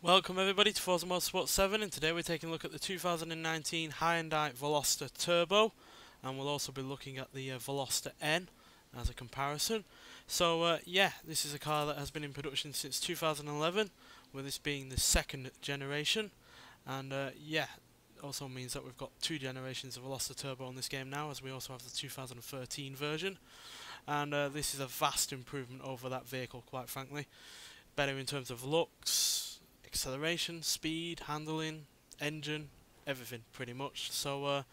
Welcome everybody to Forza Motorsport 7, and today we're taking a look at the 2019 Hyundai Veloster Turbo, and we'll also be looking at the Veloster N as a comparison. So yeah, this is a car that has been in production since 2011, with this being the second generation, and yeah, also means that we've got two generations of Veloster Turbo on this game now, as we also have the 2013 version, and this is a vast improvement over that vehicle, quite frankly. Better in terms of looks, acceleration, speed, handling, engine, everything pretty much. So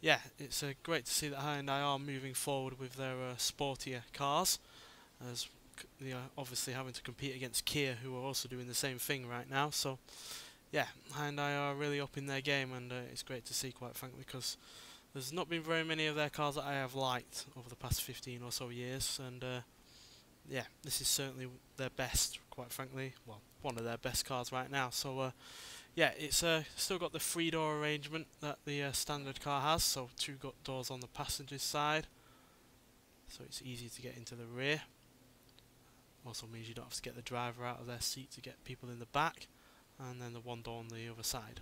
yeah, it's great to see that Hyundai are moving forward with their sportier cars, as they are obviously having to compete against Kia, who are also doing the same thing right now. So yeah, Hyundai are really up in their game, and it's great to see, quite frankly, because there's not been very many of their cars that I have liked over the past 15 or so years, and yeah, this is certainly their best, quite frankly. Well, one of their best cars right now. So yeah, it's still got the 3-door arrangement that the standard car has, so 2 doors on the passenger side, so it's easy to get into the rear. Also means you don't have to get the driver out of their seat to get people in the back, and then the 1 door on the other side.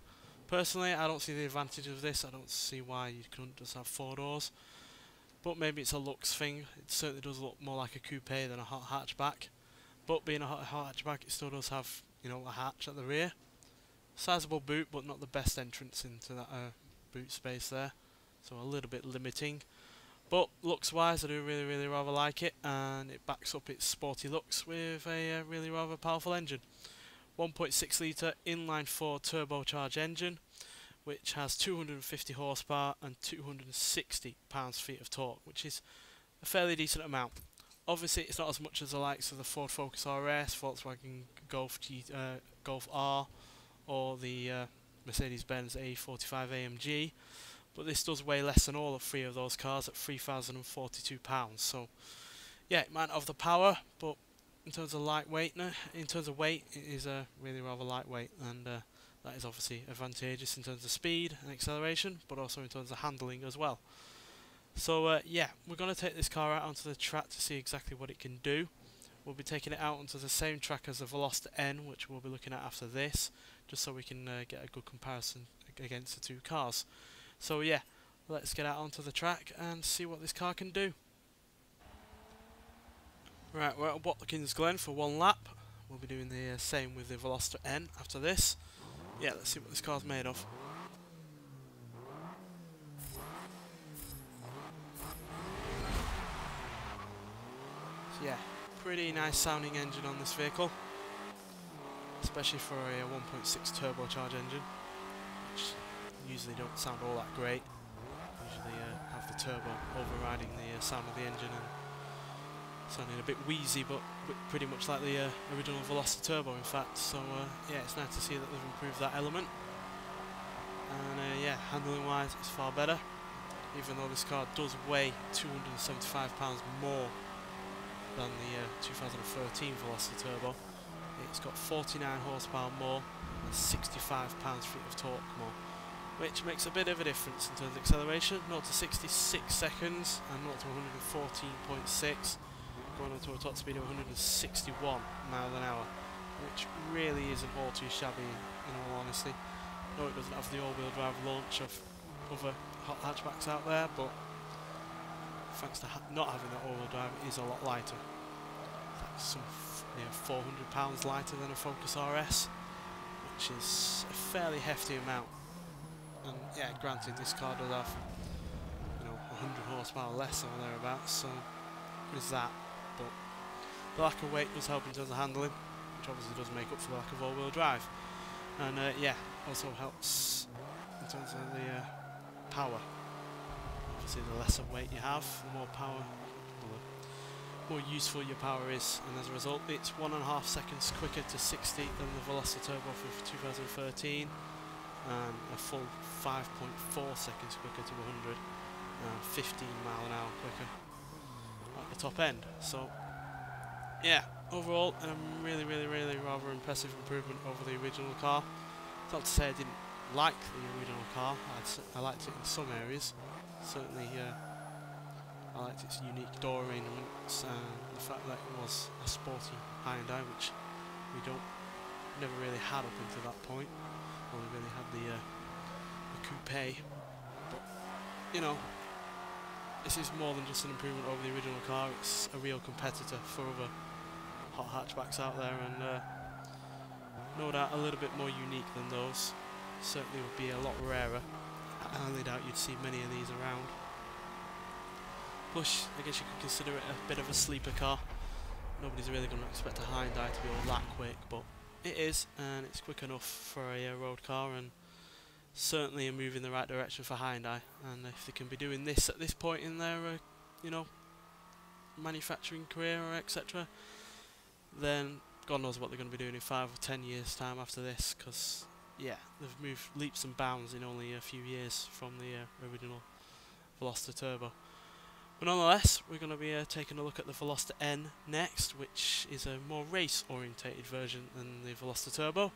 Personally, I don't see the advantage of this. I don't see why you couldn't just have 4 doors. But maybe it's a looks thing. It certainly does look more like a coupe than a hot hatchback. But being a hot hatchback, it still does have, you know, a hatch at the rear. Sizable boot, but not the best entrance into that boot space there. So a little bit limiting. But looks-wise, I do really rather like it, and it backs up its sporty looks with a really rather powerful engine. 1.6 litre inline-4 turbocharged engine, which has 250 horsepower and 260 pounds-feet of torque, which is a fairly decent amount. Obviously, it's not as much as the likes of the Ford Focus RS, Volkswagen Golf R, or the Mercedes-Benz A45 AMG, but this does weigh less than all of 3 of those cars at 3,042 pounds. So, yeah, it might have the power, but in terms of weight, it is really rather lightweight, and that is obviously advantageous in terms of speed and acceleration, but also in terms of handling as well. So yeah, we're going to take this car out onto the track to see exactly what it can do. We'll be taking it out onto the same track as the Veloster N, which we'll be looking at after this, just so we can get a good comparison against the 2 cars. So yeah, let's get out onto the track and see what this car can do. Right, we're at Watkins Glen for 1 lap. We'll be doing the same with the Veloster N after this. Yeah, let's see what this car's made of. So yeah, pretty nice sounding engine on this vehicle, especially for a 1.6 turbocharged engine, which usually don't sound all that great. Usually have the turbo overriding the sound of the engine and sounding a bit wheezy, but pretty much like the original Veloster Turbo, in fact. So yeah, it's nice to see that they've improved that element. And yeah, handling wise, it's far better. Even though this car does weigh 275 pounds more than the 2013 Veloster Turbo, it's got 49 horsepower more and 65 pounds-feet of torque more, which makes a bit of a difference in terms of acceleration. 0 to 66 seconds and 0 to 114.6. Going up to a top speed of 161 miles an hour, which really isn't all too shabby, in all honesty. No, it doesn't have the all-wheel drive launch of other hot hatchbacks out there, but thanks to not having that all-wheel drive, it is a lot lighter. It's some 400 pounds lighter than a Focus RS, which is a fairly hefty amount. And yeah, granted, this car does have, you know, 100 horsepower less or thereabouts, so there's that. But the lack of weight does help in terms of handling, which obviously does make up for the lack of all-wheel drive. And yeah, also helps in terms of the power. Obviously, the lesser weight you have, the more power, the more useful your power is. And as a result, it's 1.5 seconds quicker to 60 than the Veloster Turbo for 2013, and a full 5.4 seconds quicker to 100, and 15 mile an hour quicker at the top end. So yeah, overall a really rather impressive improvement over the original car. It's not to say I didn't like the original car. I liked it in some areas. Certainly I liked its unique door arrangements and the fact that it was a sporty Hyundai, which we don't never really had up until that point. Only really had the coupe, but you know, this is more than just an improvement over the original car. It's a real competitor for other hot hatchbacks out there, and no doubt a little bit more unique than those. Certainly would be a lot rarer. I highly doubt you'd see many of these around. Plus, I guess you could consider it a bit of a sleeper car. Nobody's really going to expect a Hyundai to be all that quick, but it is, and it's quick enough for a road car, and certainly a move in the right direction for Hyundai. And if they can be doing this at this point in their, you know, manufacturing career or etc., then God knows what they're going to be doing in 5 or 10 years' time after this. Because yeah, they've moved leaps and bounds in only a few years from the original Veloster Turbo. But nonetheless, we're going to be taking a look at the Veloster N next, which is a more race-orientated version than the Veloster Turbo.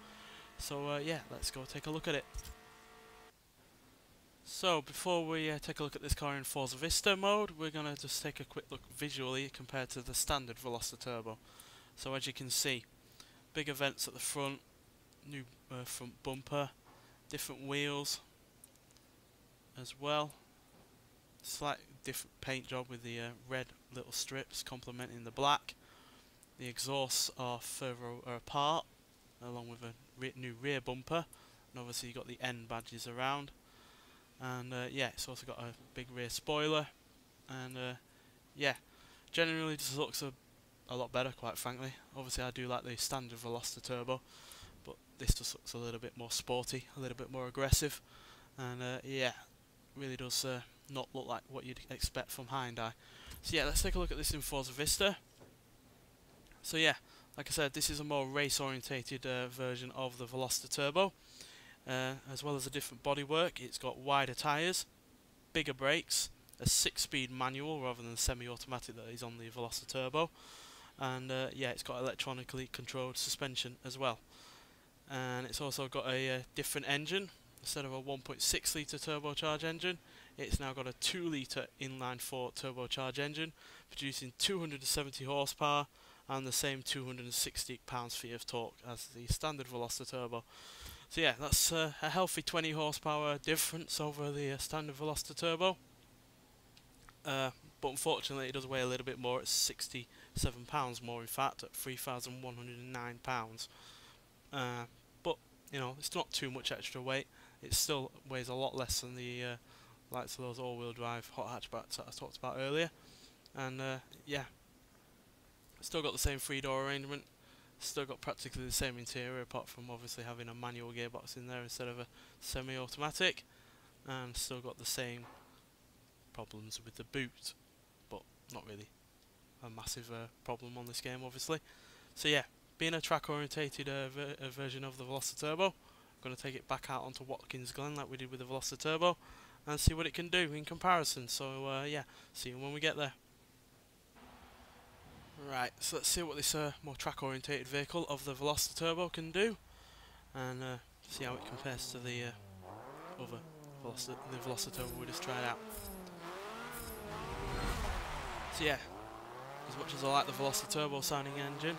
So yeah, let's go take a look at it. So before we take a look at this car in Forza Vista mode, we're going to just take a quick look visually compared to the standard Veloster Turbo. So as you can see, bigger vents at the front, new front bumper, different wheels as well. Slight different paint job with the red little strips complementing the black. The exhausts are further apart, along with a new rear bumper, and obviously you've got the N badges around. And yeah, it's also got a big rear spoiler, and yeah, generally just looks a lot better, quite frankly. Obviously I do like the standard Veloster Turbo, but this just looks a little bit more sporty, a little bit more aggressive, and yeah, really does not look like what you'd expect from Hyundai. So yeah, let's take a look at this in Forza Vista. So yeah, like I said, this is a more race-orientated version of the Veloster Turbo. As well as a different bodywork, it's got wider tyres, bigger brakes, a 6-speed manual rather than the semi-automatic that is on the Veloster Turbo, and yeah, it's got electronically controlled suspension as well. And it's also got a different engine. Instead of a 1.6 litre turbocharged engine, it's now got a 2 litre inline-4 turbocharged engine, producing 270 horsepower and the same 260 pounds-feet of torque as the standard Veloster Turbo. So yeah, that's a healthy 20 horsepower difference over the standard Veloster Turbo. But unfortunately it does weigh a little bit more, it's 67 pounds more in fact, at 3,109 pounds. But you know, it's not too much extra weight. It still weighs a lot less than the likes of those all-wheel drive hot hatchbacks that I talked about earlier. And yeah, still got the same 3-door arrangement. Still got practically the same interior, apart from obviously having a manual gearbox in there instead of a semi-automatic, and still got the same problems with the boot, but not really a massive problem on this game obviously. So yeah, being a track-orientated version of the Veloster Turbo, I'm going to take it back out onto Watkins Glen like we did with the Veloster Turbo and see what it can do in comparison. So yeah, see you when we get there. Right, so let's see what this more track-orientated vehicle of the Veloster Turbo can do, and see how it compares to the other Veloster Turbo we just tried out. So yeah, as much as I like the Veloster Turbo sounding engine,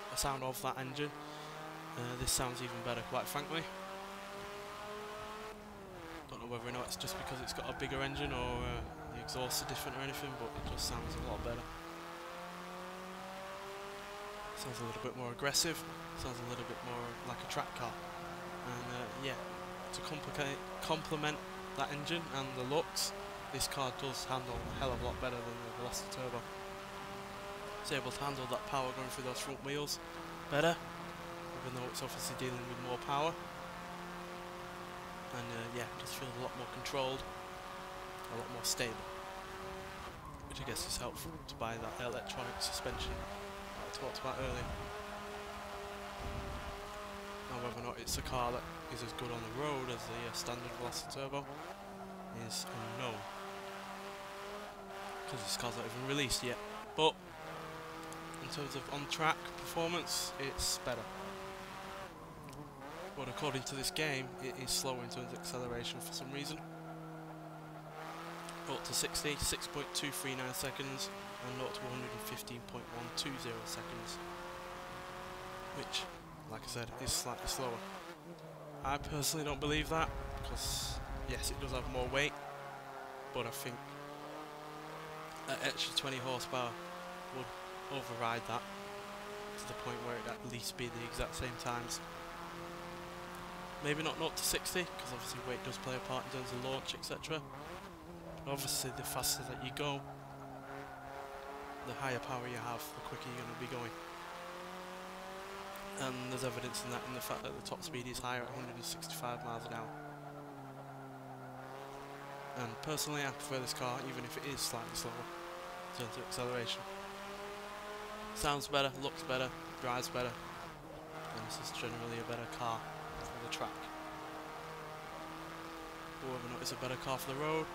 the sound of that engine, this sounds even better, quite frankly. Don't know whether or not it's just because it's got a bigger engine or the exhausts are different or anything, but it just sounds a lot better. Sounds a little bit more aggressive, sounds a little bit more like a track car. And yeah, to complement that engine and the looks, this car does handle a hell of a lot better than the Veloster Turbo. It's able to handle that power going through those front wheels better, even though it's obviously dealing with more power. And yeah, just feels a lot more controlled, a lot more stable, which I guess is helpful to buy that electronic suspension that I talked about earlier. Now whether or not it's a car that is as good on the road as the standard Veloster Turbo is unknown, because this car's not even released yet, but in terms of on-track performance, it's better. But according to this game, it is slower in terms of acceleration for some reason. Up to 60, 6.239 seconds, and 0 to 115.120 seconds. Which, like I said, is slightly slower. I personally don't believe that, because yes, it does have more weight, but I think an extra 20 horsepower would override that to the point where it'd at least be the exact same times. Maybe not 0 to 60, because obviously weight does play a part in terms of launch, etc. But obviously the faster that you go, the higher power you have, the quicker you're going to be going. And there's evidence in that in the fact that the top speed is higher at 165 miles an hour. And personally I prefer this car, even if it is slightly slower in terms of acceleration. Sounds better, looks better, drives better, and this is generally a better car for the track. But whether or not it's a better car for the road,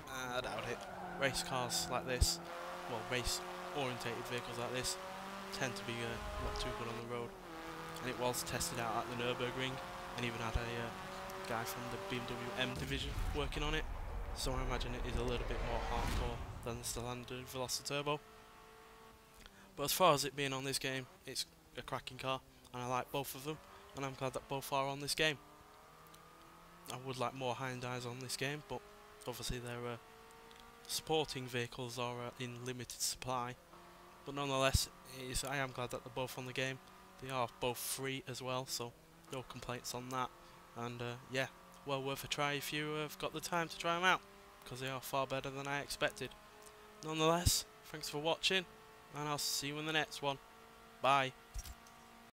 I doubt it. Race cars like this, well, race orientated vehicles like this, tend to be not too good on the road. And it was tested out at the Nürburgring, and even had a guy from the BMW M division working on it. So I imagine it is a little bit more hardcore than the standard Veloster Turbo. But as far as it being on this game, it's a cracking car, and I like both of them, and I'm glad that both are on this game. I would like more Hyundais on this game, but obviously their supporting vehicles are in limited supply. But nonetheless, I am glad that they're both on the game. They are both free as well, so no complaints on that. And yeah, well worth a try if you have got the time to try them out, because they are far better than I expected. Nonetheless, thanks for watching, and I'll see you in the next one. Bye.